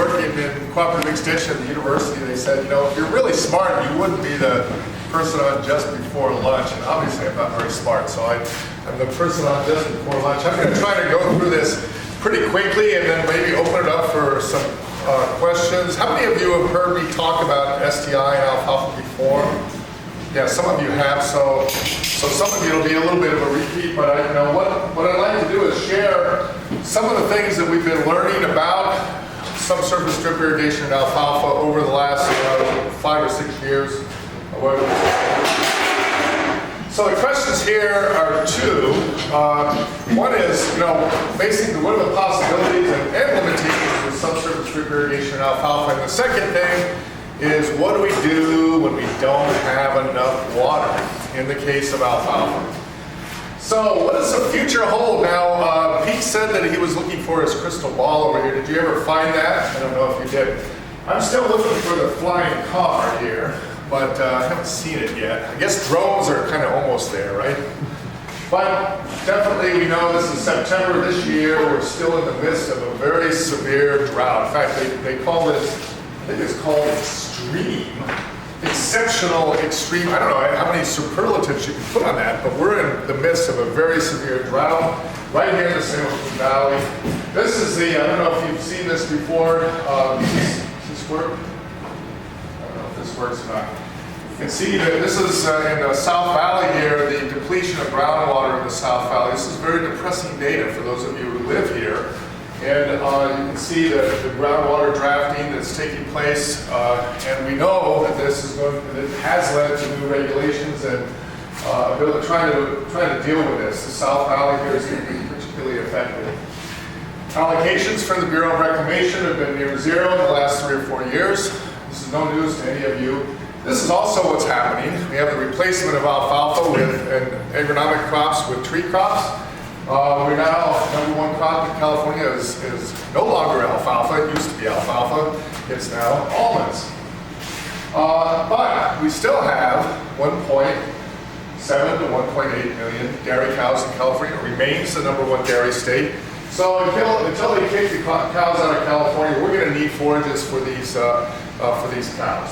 Working in cooperative extension at the university, they said, you know, if you're really smart, you wouldn't be the person on just before lunch. And obviously, I'm not very smart, so I'm the person on just before lunch. I'm going to try to go through this pretty quickly and then maybe open it up for some questions. How many of you have heard me talk about STI and alfalfa before? Yeah, some of you have, so some of you will be a little bit of a repeat, but what I'd like to do is share some of the things that we've been learning about subsurface drip irrigation and alfalfa over the last 5 or 6 years. So the questions here are two. One is, basically what are the possibilities and limitations of subsurface drip irrigation and alfalfa? And the second thing is, what do we do when we don't have enough water in the case of alfalfa? So what does the future hold? Now, Pete said that he was looking for his crystal ball over here. Did you ever find that? I don't know if you did. I'm still looking for the flying car here, but I haven't seen it yet. I guess drones are kind of almost there, right? But definitely we know this is September this year. We're still in the midst of a very severe drought. In fact, they call this, I think it's called extreme. Exceptional, extreme, I don't know how many superlatives you can put on that, but we're in the midst of a very severe drought right here in the San Joaquin Valley. This is the, I don't know if you've seen this before. Does this work? I don't know if this works or not. You can see that this is in the South Valley here, the depletion of groundwater in the South Valley. This is very depressing data for those of you who live here. And you can see the groundwater drafting that's taking place, and we know that it has led to new regulations and trying to deal with this. The South Valley here is going to be particularly affected. Allocations from the Bureau of Reclamation have been near zero in the last 3 or 4 years. This is no news to any of you. This is also what's happening. We have the replacement of alfalfa and agronomic crops with tree crops. We're now, #1 crop in California is no longer alfalfa. It used to be alfalfa. It's now almonds. But we still have 1.7 to 1.8 million dairy cows in California. It remains the #1 dairy state. So until they kick the cows out of California, we're going to need forages for these cows.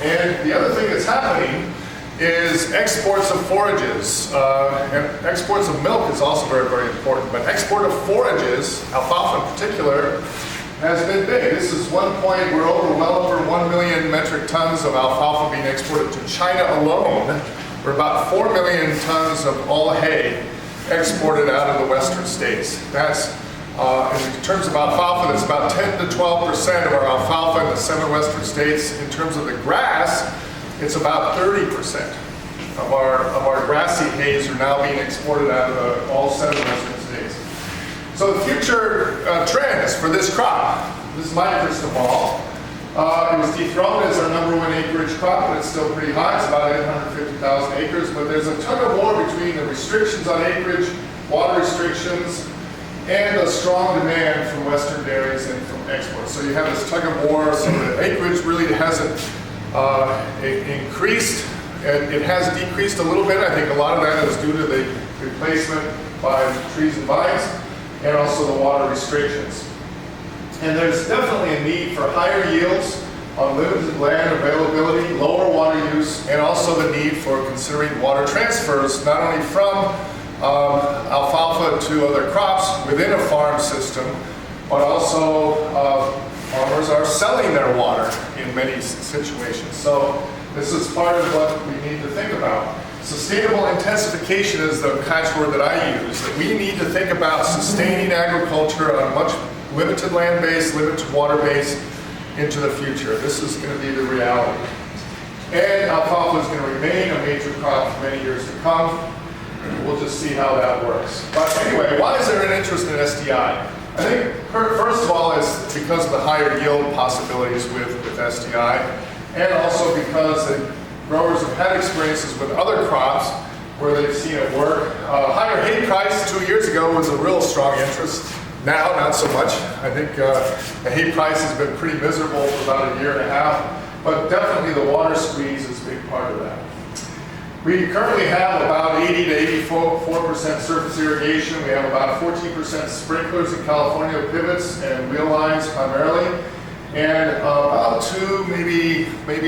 And the other thing that's happening is exports of forages, and exports of milk is also very, very important, but export of forages, alfalfa in particular, has been big. This is one point, we're well over 1 million metric tons of alfalfa being exported to China alone. We're about 4 million tons of all hay exported out of the western states. That's, in terms of alfalfa, that's about 10 to 12% of our alfalfa in the 7 western states. In terms of the grass, it's about 30% of our grassy hays are now being exported out of all 7 western states. So the future trends for this crop, this is my crystal ball. It was dethroned as our #1 acreage crop, but it's still pretty high. It's about 850,000 acres, but there's a tug of war between the restrictions on acreage, water restrictions, and a strong demand from western dairies and from exports. So you have this tug of war, so the acreage really hasn't increased, and it has decreased a little bit. I think a lot of that is due to the replacement by trees and vines, and also the water restrictions. And there's definitely a need for higher yields on limited land availability, lower water use, and also the need for considering water transfers, not only from alfalfa to other crops within a farm system, but also farmers are selling their water in many situations. So this is part of what we need to think about. Sustainable intensification is the catchword that I use. That we need to think about sustaining agriculture on a much limited land base, limited water base into the future. This is going to be the reality. And alfalfa is going to remain a major crop for many years to come. We'll just see how that works. But anyway, why is there an interest in STI? I think, first of all, it's because of the higher yield possibilities with STI, and also because the growers have had experiences with other crops where they've seen it work. Higher hay price 2 years ago was a real strong interest. Now, not so much. I think the hay price has been pretty miserable for about 1.5 years, but definitely the water squeeze is a big part of that. We currently have about 80 to 84% surface irrigation. We have about 14% sprinklers in California, pivots and wheel lines primarily. And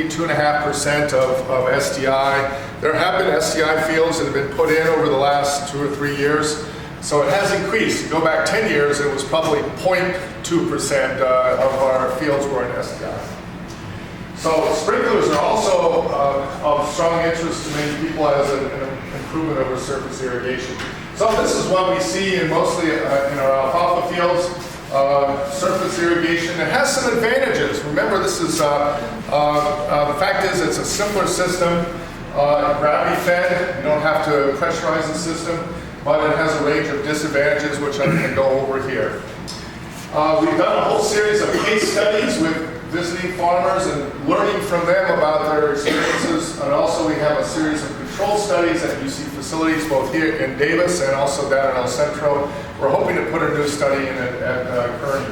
maybe 2.5% of SDI. There have been SDI fields that have been put in over the last 2 or 3 years. So it has increased. Go back 10 years, it was probably 0.2% of our fields were in SDI. So sprinklers are also of strong interest to many people as an improvement over surface irrigation. So this is what we see in mostly in our alfalfa fields. Surface irrigation. It has some advantages. Remember, this is the fact is it's a simpler system, gravity fed. You don't have to pressurize the system, but it has a range of disadvantages, which I'm going to go over here. We've done a whole series of case studies with visiting farmers and learning from them about their experiences, and also we have a series of control studies at UC facilities, both here in Davis and also down in El Centro. We're hoping to put a new study in at Kearney.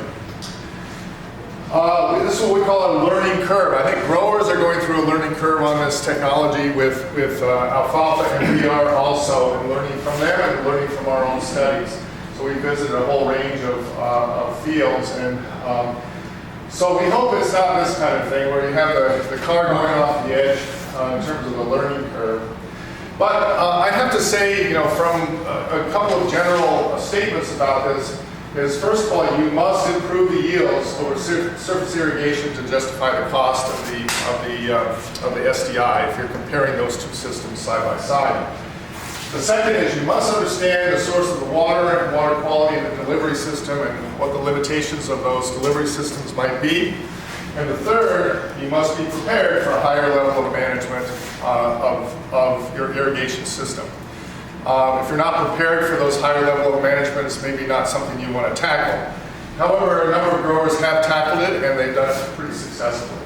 This is what we call a learning curve. I think growers are going through a learning curve on this technology with alfalfa, and we are also learning from them and learning from our own studies. So we visited a whole range of fields, and so we hope it's not this kind of thing where you have the car going off the edge in terms of the learning curve. But I have to say, you know, from a couple of general statements about this is, first of all, you must improve the yields over surface irrigation to justify the cost of the SDI if you're comparing those two systems side by side. The second is you must understand the source of the water and water quality in the delivery system and what the limitations of those delivery systems might be. And the third, you must be prepared for a higher level of management of your irrigation system. If you're not prepared for those higher level of management, it's maybe not something you want to tackle. However, a number of growers have tackled it, and they've done it pretty successfully.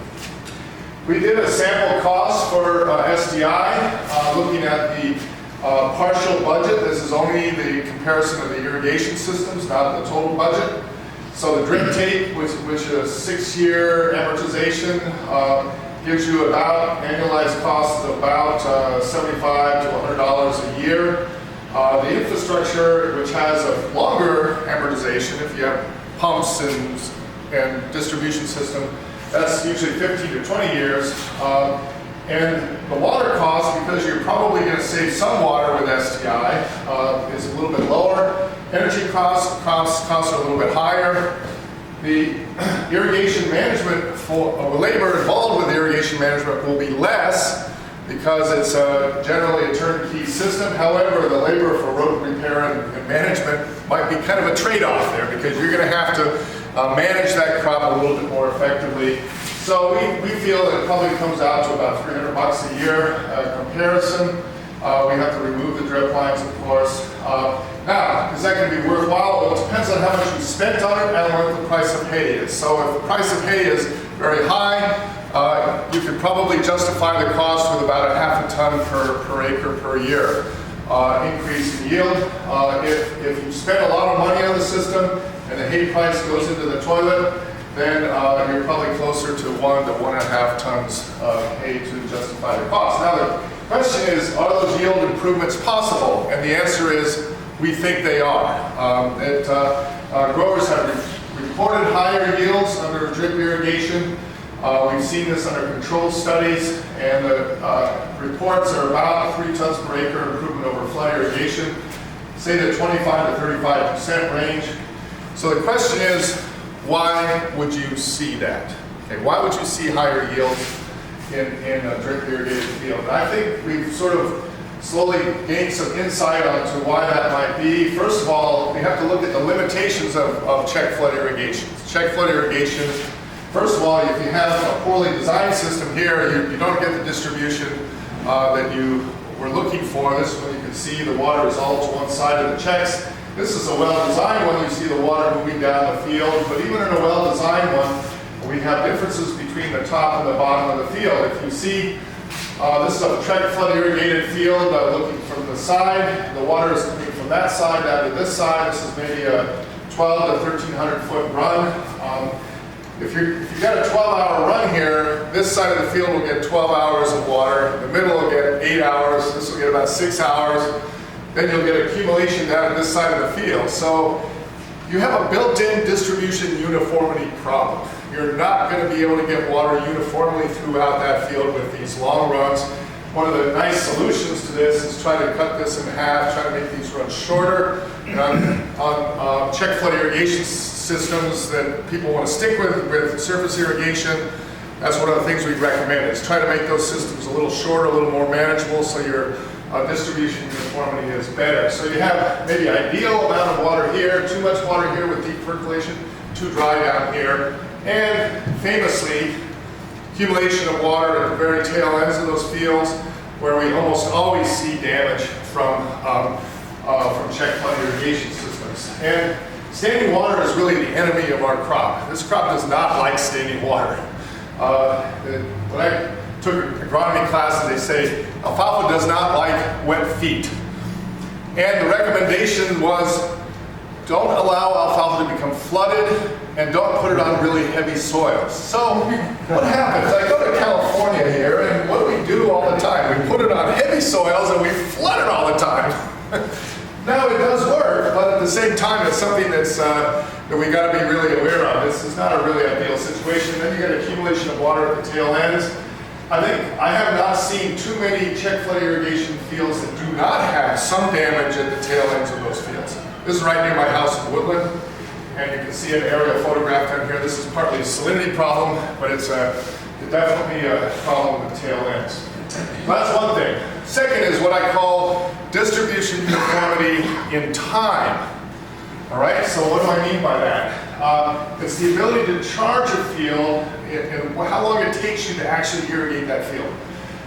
We did a sample cost for SDI, looking at the partial budget. This is only the comparison of the irrigation systems, not the total budget. So the drip tape, which is a 6-year amortization, gives you about annualized costs of about $75 to $100 a year. The infrastructure, which has a longer amortization, if you have pumps and distribution system, that's usually 15 to 20 years. And the water cost, because you're probably going to save some water with SDI, is a little bit lower. Energy costs are a little bit higher. The irrigation management, the labor involved with irrigation management will be less because it's generally a turnkey system. However, the labor for road repair and management might be kind of a trade-off there because you're going to have to manage that crop a little bit more effectively. So we feel it probably comes out to about $300 a year comparison. We have to remove the drip lines, of course. Now, is that going to be worthwhile? Well, it depends on how much you spent on it and what the price of hay is. So if the price of hay is very high, you could probably justify the cost with about a half a ton per acre per year increase in yield. If you spend a lot of money on the system and the hay price goes into the toilet, then you're probably closer to 1 to 1.5 tons of hay to justify the cost. Now the question is, are those yield improvements possible? And the answer is, we think they are. Growers have reported higher yields under drip irrigation. We've seen this under control studies, and the reports are about 3 tons per acre improvement over flood irrigation, say the 25 to 35% range. So the question is, why would you see that? Okay, why would you see higher yields in a drip irrigated field? And I think we've sort of slowly gained some insight onto why that might be. First of all, we have to look at the limitations of check flood irrigation. Check flood irrigation, first of all, if you have a poorly designed system here, you don't get the distribution that you were looking for. This is when you can see the water is all to one side of the checks. This is a well-designed one. You see the water moving down the field, but even in a well-designed one, we have differences between the top and the bottom of the field. If you see, this is a check flood irrigated field looking from the side. The water is coming from that side down to this side. This is maybe a 12 to 1,300 foot run. If you've got a 12-hour run here, this side of the field will get 12 hours of water. The middle will get 8 hours. This will get about 6 hours. Then you'll get accumulation down at this side of the field. So you have a built-in distribution uniformity problem. you're not going to be able to get water uniformly throughout that field with these long runs. One of the nice solutions to this is try to cut this in half, try to make these runs shorter. And on check flood irrigation systems that people want to stick with surface irrigation, that's one of the things we recommend is try to make those systems a little shorter, a little more manageable, so your distribution uniformity is better. So you have maybe ideal amount of water here, too much water here with deep percolation, too dry down here, and famously, accumulation of water at the very tail ends of those fields, where we almost always see damage from check flood irrigation systems. And standing water is really the enemy of our crop. This crop does not like standing water. When I took agronomy classes, they say alfalfa does not like wet feet. And the recommendation was don't allow alfalfa to become flooded and don't put it on really heavy soils. So what happens? I go to California here, and what do we do all the time? We put it on heavy soils and we flood it all the time. Now it does work, but at the same time it's something that's that we got to be really aware of. This is not a really ideal situation. Then you get accumulation of water at the tail ends. I have not seen too many check flood irrigation fields that do not have some damage at the tail ends of those fields. This is right near my house in Woodland, and you can see an aerial photograph down here. This is partly a salinity problem, but it's definitely a problem with the tail ends. Well, that's one thing. Second is what I call distribution uniformity in time. All right, so what do I mean by that? It's the ability to charge a field and how long it takes you to actually irrigate that field.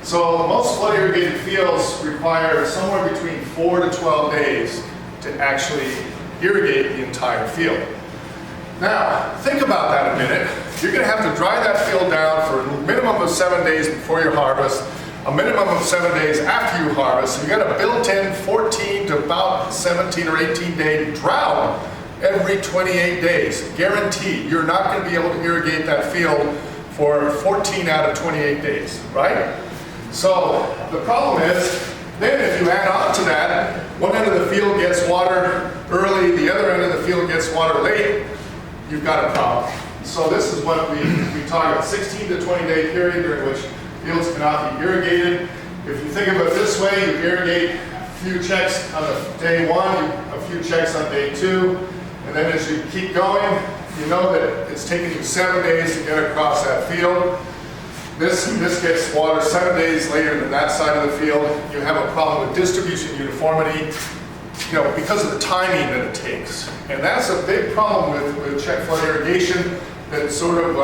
So most flood irrigated fields require somewhere between 4 to 12 days to actually irrigate the entire field. Now, think about that a minute. You're going to have to dry that field down for a minimum of 7 days before your harvest, a minimum of 7 days after you harvest. So you got a built-in 14 to about 17 or 18 day drought every 28 days. Guaranteed, you're not going to be able to irrigate that field for 14 out of 28 days, right? So the problem is, then if you add on to that, one end of the field gets water early, the other end of the field gets water late, you've got a problem. So this is what we target, 16 to 20 day period during which fields cannot be irrigated. If you think of it this way, you irrigate a few checks on day one, a few checks on day two, and then as you keep going, you know that it's taking you 7 days to get across that field. This gets water 7 days later than that side of the field. You have a problem with distribution uniformity, because of the timing that it takes. And that's a big problem with check flood irrigation that sort of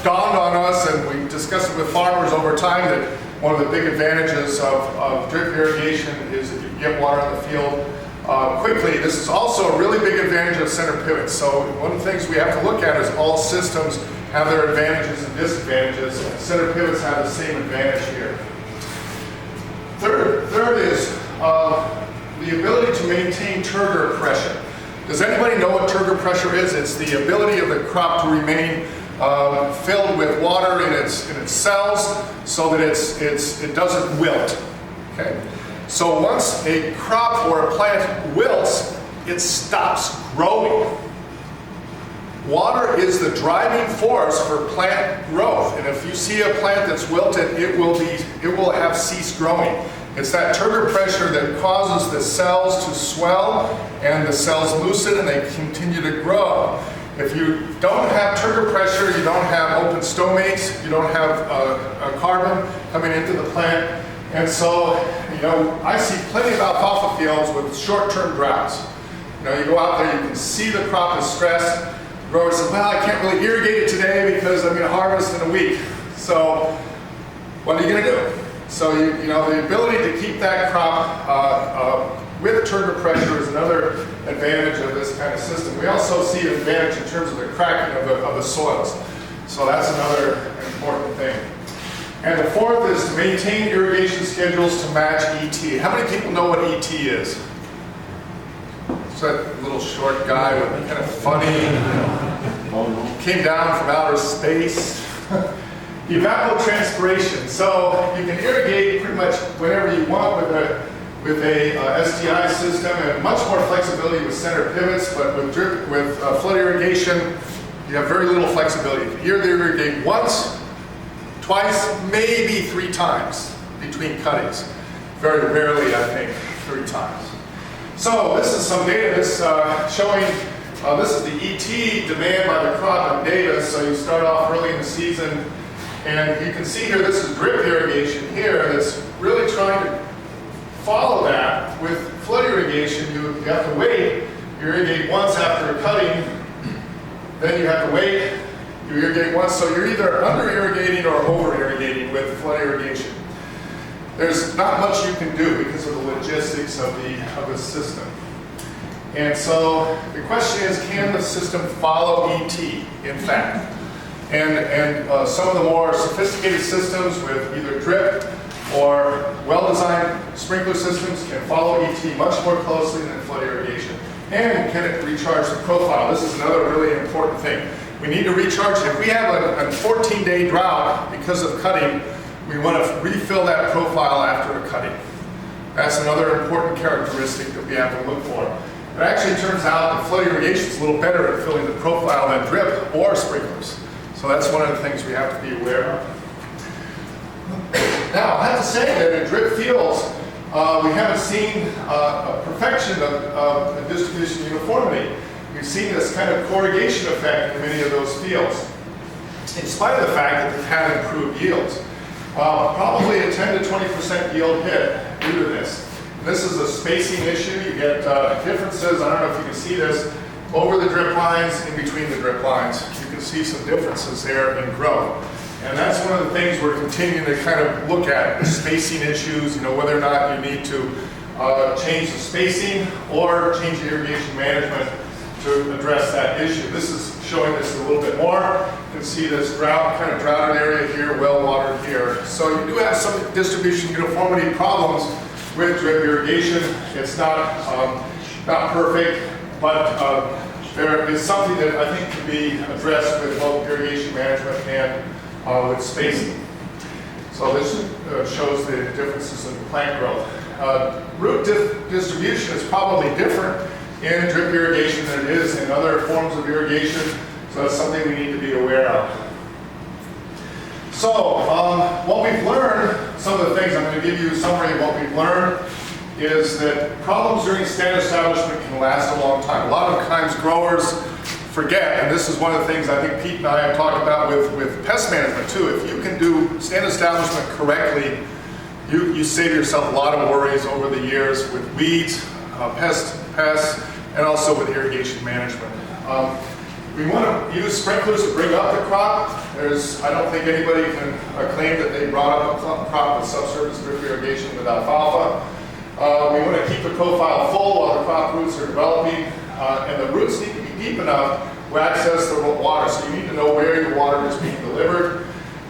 dawned on us, and we discussed it with farmers over time, that one of the big advantages of drip irrigation is that you get water on the field quickly. This is also a really big advantage of center pivots. So one of the things we have to look at is all systems have their advantages and disadvantages. Center pivots have the same advantage here. Third is the ability to maintain turgor pressure. Does anybody know what turgor pressure is? It's the ability of the crop to remain filled with water in its cells so that it doesn't wilt. Okay? So once a crop or a plant wilts, it stops growing. Water is the driving force for plant growth, and if you see a plant that's wilted, it will have ceased growing. It's that turgor pressure that causes the cells to swell and the cells loosen and they continue to grow. If you don't have turgor pressure, you don't have open stomates, you don't have a carbon coming into the plant, and so I see plenty of alfalfa fields with short-term droughts. You go out there, you can see the crop is stressed. Grower says, well, I can't really irrigate it today because I'm going to harvest in a week. So what are you going to do? So the ability to keep that crop with turgor pressure is another advantage of this kind of system. We also see an advantage in terms of the cracking of the soils. So that's another important thing. And the fourth is to maintain irrigation schedules to match ET. How many people know what ET is? It's that little short guy with kind of funny, came down from outer space. Evapotranspiration. So you can irrigate pretty much whenever you want with a STI system, and much more flexibility with center pivots. But with flood irrigation, you have very little flexibility. You can either irrigate once, twice, maybe 3 times between cuttings. Very rarely, I think, 3 times. So this is some data showing, this is the ET demand by the crop in Davis. So you start off early in the season, and you can see here, this is drip irrigation here that's really trying to follow that. With flood irrigation, you have to wait. You irrigate once after cutting, then you have to wait. You irrigate once, so you're either under irrigating or over irrigating with flood irrigation. There's not much you can do because of the logistics of the system. And so the question is, can the system follow ET, in fact? And some of the more sophisticated systems with either drip or well-designed sprinkler systems can follow ET much more closely than flood irrigation. And can it recharge the profile? This is another really important thing. We need to recharge it. If we have a 14-day drought because of cutting, we want to refill that profile after a cutting. That's another important characteristic that we have to look for. It actually turns out that flood irrigation is a little better at filling the profile than drip or sprinklers. So that's one of the things we have to be aware of. Now, I have to say that in drip fields, we haven't seen a perfection of distribution uniformity. We've seen this kind of corrugation effect in many of those fields, in spite of the fact that they've had improved yields. Probably a 10 to 20% yield hit due to this. And this is a spacing issue. You get differences, I don't know if you can see this, over the drip lines, in between the drip lines. You can see some differences there in growth. And that's one of the things we're continuing to kind of look at, the spacing issues, whether or not you need to change the spacing or change the irrigation management to address that issue. This is showing this a little bit more. You can see this kind of droughted area here, well watered here. So you do have some distribution uniformity problems with drip irrigation. It's not perfect, but there is something that I think can be addressed with both irrigation management and with spacing. So this shows the differences in plant growth. Root distribution is probably different in drip irrigation than it is in other forms of irrigation, so that's something we need to be aware of. So what we've learned, some of the things, I'm going to give you a summary of what we've learned, is that problems during stand establishment can last a long time. A lot of times growers forget, and this is one of the things I think Pete and I have talked about with pest management too. If you can do stand establishment correctly, you save yourself a lot of worries over the years with weeds, pests, and also with irrigation management. We want to use sprinklers to bring up the crop. I don't think anybody can claim that they brought up a crop with subsurface drip irrigation with alfalfa. We want to keep the profile full while the crop roots are developing, and the roots need to be deep enough to access the water, so you need to know where your water is being delivered.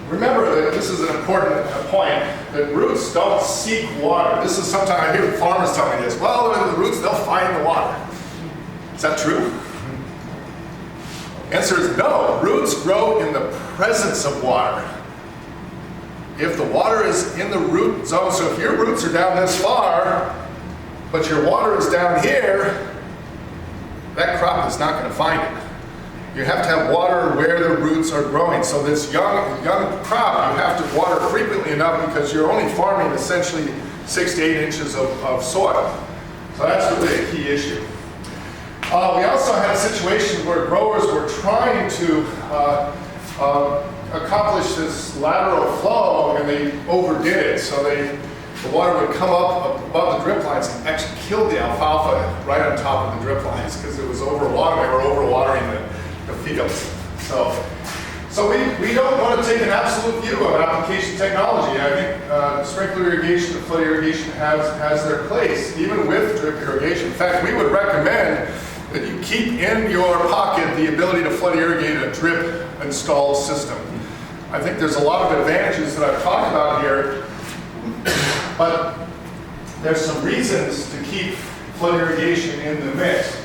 Remember that this is an important point, that roots don't seek water. This is sometimes I hear farmers tell me this, well, the roots, they'll find the water. Is that true? Answer is no. Roots grow in the presence of water. If the water is in the root zone, so if your roots are down this far, but your water is down here, that crop is not going to find it. You have to have water where the roots are growing. So this young crop, you have to water frequently enough because you're only farming essentially 6 to 8 inches of soil. So that's really a key issue. We also had a situation where growers were trying to accomplish this lateral flow, and they overdid it. So the water would come up above the drip lines and actually kill the alfalfa right on top of the drip lines because it was overwatering. They were overwatering the fields. So we don't want to take an absolute view of application technology. I think sprinkler irrigation and flood irrigation has their place, even with drip irrigation. In fact, we would recommend that you keep in your pocket the ability to flood irrigate a drip installed system. I think there's a lot of advantages that I've talked about here, but there's some reasons to keep flood irrigation in the mix.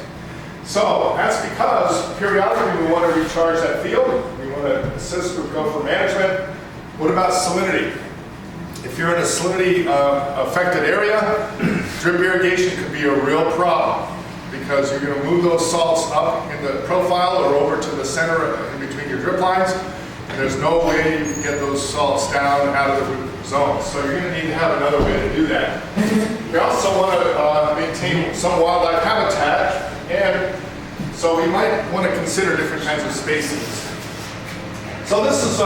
So that's because periodically we want to recharge that field. We want to assist with gopher management. What about salinity? If you're in a salinity affected area, drip irrigation could be a real problem because you're going to move those salts up in the profile or over to the center in between your drip lines. And there's no way you can get those salts down out of the root zone. So you're going to need to have another way to do that. We also want to maintain some wildlife habitat, and so we might want to consider different kinds of spacings. So this is